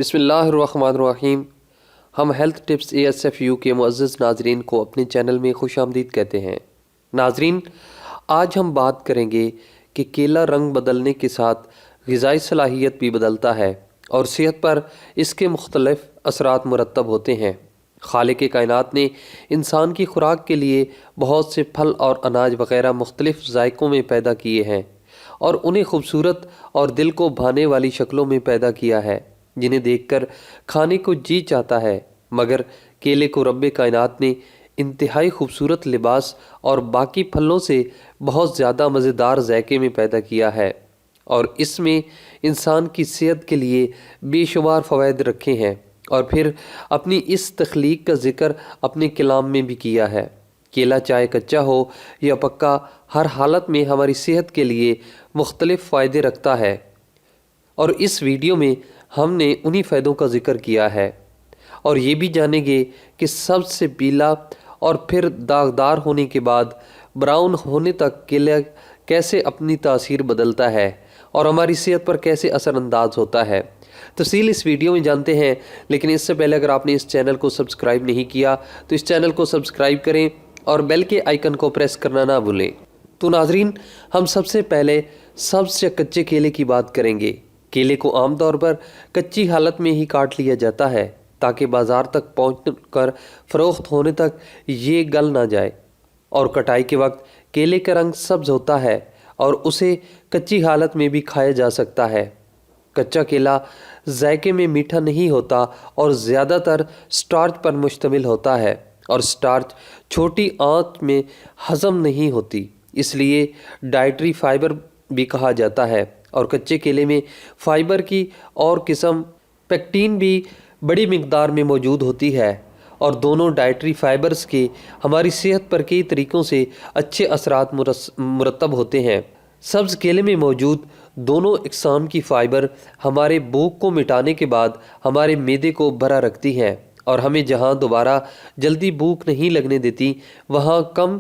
بسم اللہ الرحمن الرحیم۔ ہم ہیلتھ ٹپس ASFU کے معزز ناظرین کو اپنے چینل میں خوش آمدید کہتے ہیں۔ ناظرین، آج ہم بات کریں گے کہ کیلا رنگ بدلنے کے ساتھ غذائی صلاحیت بھی بدلتا ہے اور صحت پر اس کے مختلف اثرات مرتب ہوتے ہیں۔ خالق کائنات نے انسان کی خوراک کے لیے بہت سے پھل اور اناج وغیرہ مختلف ذائقوں میں پیدا کیے ہیں اور انہیں خوبصورت اور دل کو بھانے والی شکلوں میں پیدا کیا ہے جنہیں دیکھ کر کھانے کو جی چاہتا ہے، مگر کیلے کو رب کائنات نے انتہائی خوبصورت لباس اور باقی پھلوں سے بہت زیادہ مزیدار ذائقے میں پیدا کیا ہے اور اس میں انسان کی صحت کے لیے بے شمار فوائد رکھے ہیں، اور پھر اپنی اس تخلیق کا ذکر اپنے کلام میں بھی کیا ہے۔ کیلا چاہے کچا ہو یا پکا، ہر حالت میں ہماری صحت کے لیے مختلف فائدے رکھتا ہے، اور اس ویڈیو میں ہم نے انہی فائدوں کا ذکر کیا ہے اور یہ بھی جانیں گے کہ سب سے پیلا اور پھر داغدار ہونے کے بعد براؤن ہونے تک کیلا کیسے اپنی تاثیر بدلتا ہے اور ہماری صحت پر کیسے اثر انداز ہوتا ہے۔ تفصیل اس ویڈیو میں جانتے ہیں، لیکن اس سے پہلے اگر آپ نے اس چینل کو سبسکرائب نہیں کیا تو اس چینل کو سبسکرائب کریں اور بیل کے آئیکن کو پریس کرنا نہ بھولیں۔ تو ناظرین، ہم سب سے پہلے سبز یا کچے کیلے کی بات کریں گے۔ کیلے کو عام طور پر کچی حالت میں ہی کاٹ لیا جاتا ہے تاکہ بازار تک پہنچ کر فروخت ہونے تک یہ گل نہ جائے، اور کٹائی کے وقت کیلے کا رنگ سبز ہوتا ہے اور اسے کچی حالت میں بھی کھایا جا سکتا ہے۔ کچا کیلا ذائقے میں میٹھا نہیں ہوتا اور زیادہ تر سٹارچ پر مشتمل ہوتا ہے، اور سٹارچ چھوٹی آنچ میں ہضم نہیں ہوتی، اس لیے ڈائٹری فائبر بھی کہا جاتا ہے۔ اور کچے کیلے میں فائبر کی اور قسم پیکٹین بھی بڑی مقدار میں موجود ہوتی ہے، اور دونوں ڈائٹری فائبرز کے ہماری صحت پر کئی طریقوں سے اچھے اثرات مرتب ہوتے ہیں۔ سبز کیلے میں موجود دونوں اقسام کی فائبر ہمارے بھوک کو مٹانے کے بعد ہمارے معدے کو بھرا رکھتی ہیں اور ہمیں جہاں دوبارہ جلدی بھوک نہیں لگنے دیتی وہاں کم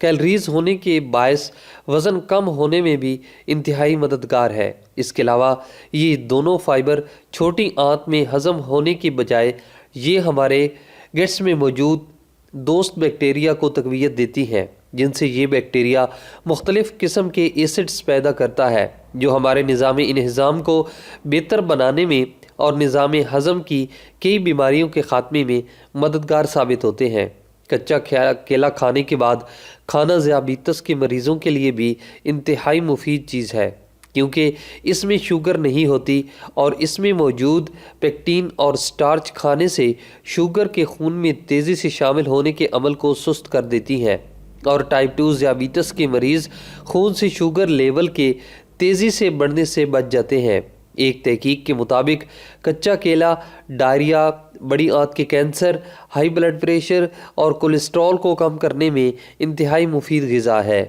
کیلریز ہونے کے باعث وزن کم ہونے میں بھی انتہائی مددگار ہے۔ اس کے علاوہ یہ دونوں فائبر چھوٹی آنت میں ہضم ہونے کے بجائے یہ ہمارے گٹس میں موجود دوست بیکٹیریا کو تقویت دیتی ہیں، جن سے یہ بیکٹیریا مختلف قسم کے ایسڈز پیدا کرتا ہے جو ہمارے نظام انہضام کو بہتر بنانے میں اور نظام ہضم کی کئی بیماریوں کے خاتمے میں مددگار ثابت ہوتے ہیں۔ کچا کیلا کھانے کے بعد کھانا ذیابیطس کے مریضوں کے لیے بھی انتہائی مفید چیز ہے، کیونکہ اس میں شوگر نہیں ہوتی اور اس میں موجود پیکٹین اور سٹارچ کھانے سے شوگر کے خون میں تیزی سے شامل ہونے کے عمل کو سست کر دیتی ہیں، اور ٹائپ 2 ذیابیطس کے مریض خون سے شوگر لیول کے تیزی سے بڑھنے سے بچ جاتے ہیں۔ ایک تحقیق کے مطابق کچا کیلا ڈائریا، بڑی آنت کے کینسر، ہائی بلڈ پریشر اور کولیسٹرول کو کم کرنے میں انتہائی مفید غذا ہے۔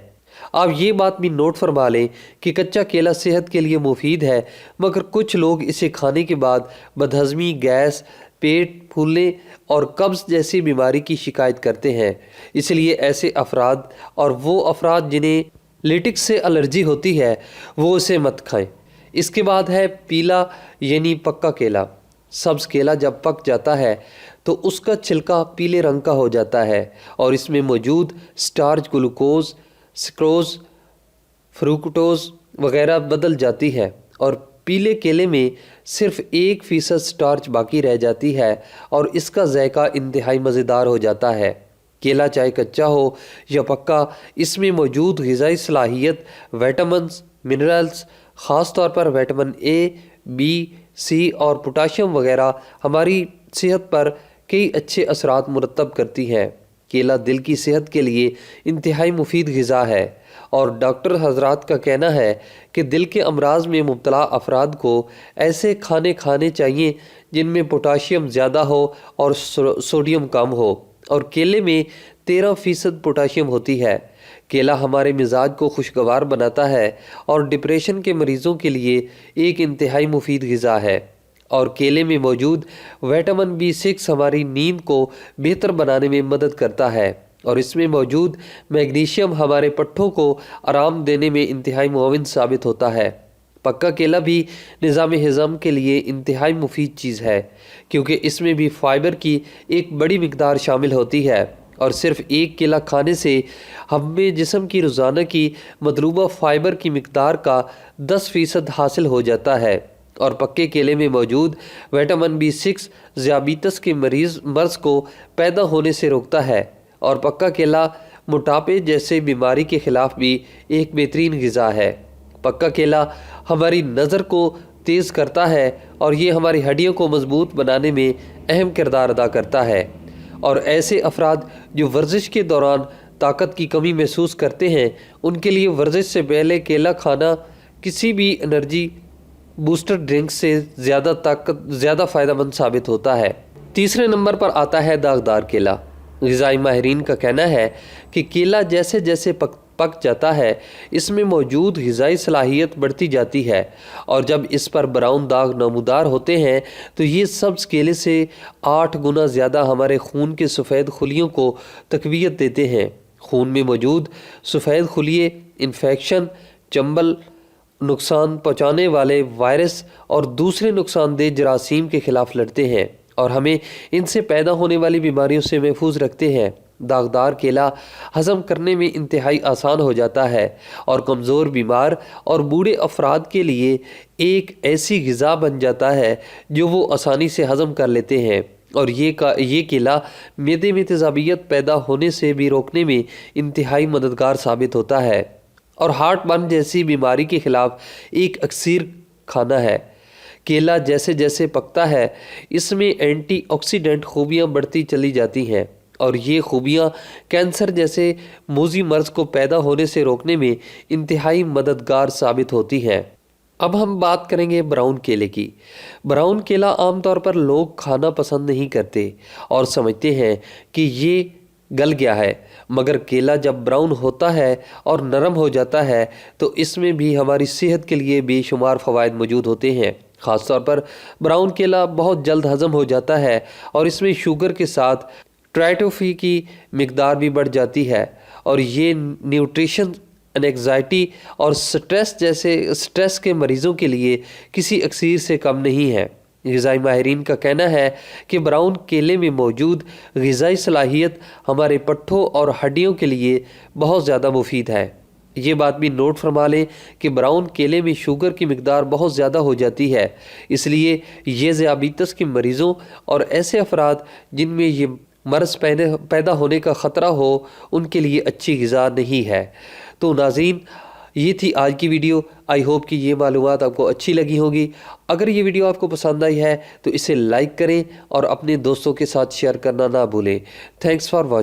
آپ یہ بات بھی نوٹ فرما لیں کہ کچا کیلا صحت کے لیے مفید ہے، مگر کچھ لوگ اسے کھانے کے بعد بدہضمی، گیس، پیٹ پھولنے اور قبض جیسی بیماری کی شکایت کرتے ہیں۔ اس لیے ایسے افراد اور وہ افراد جنہیں لیٹکس سے الرجی ہوتی ہے وہ اسے مت کھائیں۔ اس کے بعد ہے پیلا یعنی پکا کیلا۔ سبز کیلا جب پک جاتا ہے تو اس کا چھلکا پیلے رنگ کا ہو جاتا ہے اور اس میں موجود سٹارچ گلوکوز، سکروز، فروکٹوز وغیرہ بدل جاتی ہے، اور پیلے کیلے میں صرف 1% سٹارچ باقی رہ جاتی ہے اور اس کا ذائقہ انتہائی مزیدار ہو جاتا ہے۔ کیلا چاہے کچا ہو یا پکا، اس میں موجود غذائی صلاحیت، وٹامنز، منرلز، خاص طور پر وٹامن A، B، C اور پوٹاشیم وغیرہ ہماری صحت پر کئی اچھے اثرات مرتب کرتی ہیں۔ کیلا دل کی صحت کے لیے انتہائی مفید غذا ہے، اور ڈاکٹر حضرات کا کہنا ہے کہ دل کے امراض میں مبتلا افراد کو ایسے کھانے کھانے چاہیے جن میں پوٹاشیم زیادہ ہو اور سوڈیم کم ہو، اور کیلے میں 13% پوٹاشیم ہوتی ہے۔ کیلا ہمارے مزاج کو خوشگوار بناتا ہے اور ڈپریشن کے مریضوں کے لیے ایک انتہائی مفید غذا ہے، اور کیلے میں موجود وٹامن B6 ہماری نیند کو بہتر بنانے میں مدد کرتا ہے، اور اس میں موجود میگنیشیم ہمارے پٹھوں کو آرام دینے میں انتہائی معاون ثابت ہوتا ہے۔ پکا کیلا بھی نظام ہضم کے لیے انتہائی مفید چیز ہے کیونکہ اس میں بھی فائبر کی ایک بڑی مقدار شامل ہوتی ہے، اور صرف ایک کیلا کھانے سے ہمیں جسم کی روزانہ کی مطلوبہ فائبر کی مقدار کا 10% حاصل ہو جاتا ہے۔ اور پکے کیلے میں موجود وٹامن B6 ذیابیطس کے مرض کو پیدا ہونے سے روکتا ہے، اور پکا کیلا موٹاپے جیسے بیماری کے خلاف بھی ایک بہترین غذا ہے۔ پکا کیلا ہماری نظر کو تیز کرتا ہے اور یہ ہماری ہڈیوں کو مضبوط بنانے میں اہم کردار ادا کرتا ہے، اور ایسے افراد جو ورزش کے دوران طاقت کی کمی محسوس کرتے ہیں ان کے لیے ورزش سے پہلے کیلا کھانا کسی بھی انرجی بوسٹر ڈرنک سے زیادہ فائدہ مند ثابت ہوتا ہے۔ تیسرے نمبر پر آتا ہے داغدار کیلا۔ غذائی ماہرین کا کہنا ہے کہ کیلا جیسے جیسے پک جاتا ہے اس میں موجود غذائی صلاحیت بڑھتی جاتی ہے، اور جب اس پر براؤن داغ نمودار ہوتے ہیں تو یہ سبز کیلے سے 8 گنا زیادہ ہمارے خون کے سفید خلیوں کو تقویت دیتے ہیں۔ خون میں موجود سفید خلیے انفیکشن، چنبل، نقصان پہنچانے والے وائرس اور دوسرے نقصان دہ جراثیم کے خلاف لڑتے ہیں اور ہمیں ان سے پیدا ہونے والی بیماریوں سے محفوظ رکھتے ہیں۔ داغدار کیلا ہضم کرنے میں انتہائی آسان ہو جاتا ہے اور کمزور، بیمار اور بوڑھے افراد کے لیے ایک ایسی غذا بن جاتا ہے جو وہ آسانی سے ہضم کر لیتے ہیں، اور یہ کیلا معدے میں تیزابیت پیدا ہونے سے بھی روکنے میں انتہائی مددگار ثابت ہوتا ہے، اور ہارٹ برن جیسی بیماری کے خلاف ایک اکثیر کھانا ہے۔ کیلا جیسے جیسے پکتا ہے اس میں اینٹی آکسیڈنٹ خوبیاں بڑھتی چلی جاتی ہیں، اور یہ خوبیاں کینسر جیسے موذی مرض کو پیدا ہونے سے روکنے میں انتہائی مددگار ثابت ہوتی ہیں۔ اب ہم بات کریں گے براؤن کیلے کی۔ براؤن کیلا عام طور پر لوگ کھانا پسند نہیں کرتے اور سمجھتے ہیں کہ یہ گل گیا ہے، مگر کیلا جب براؤن ہوتا ہے اور نرم ہو جاتا ہے تو اس میں بھی ہماری صحت کے لیے بے شمار فوائد موجود ہوتے ہیں۔ خاص طور پر براؤن کیلا بہت جلد ہضم ہو جاتا ہے اور اس میں شوگر کے ساتھ ٹرائٹوفی کی مقدار بھی بڑھ جاتی ہے، اور یہ نیوٹریشن، انگزائٹی اور سٹریس کے مریضوں کے لیے کسی اکسیر سے کم نہیں ہے۔ غذائی ماہرین کا کہنا ہے کہ براؤن کیلے میں موجود غذائی صلاحیت ہمارے پٹھوں اور ہڈیوں کے لیے بہت زیادہ مفید ہے۔ یہ بات بھی نوٹ فرما لیں کہ براؤن کیلے میں شوگر کی مقدار بہت زیادہ ہو جاتی ہے، اس لیے یہ ذیابیطس کے مریضوں اور ایسے افراد جن میں یہ مرض پیدا ہونے کا خطرہ ہو ان کے لیے اچھی غذا نہیں ہے۔ تو ناظرین، یہ تھی آج کی ویڈیو۔ آئی ہوپ کہ یہ معلومات آپ کو اچھی لگی ہوگی۔ اگر یہ ویڈیو آپ کو پسند آئی ہے تو اسے لائک کریں اور اپنے دوستوں کے ساتھ شیئر کرنا نہ بھولیں۔ Thanks for watching.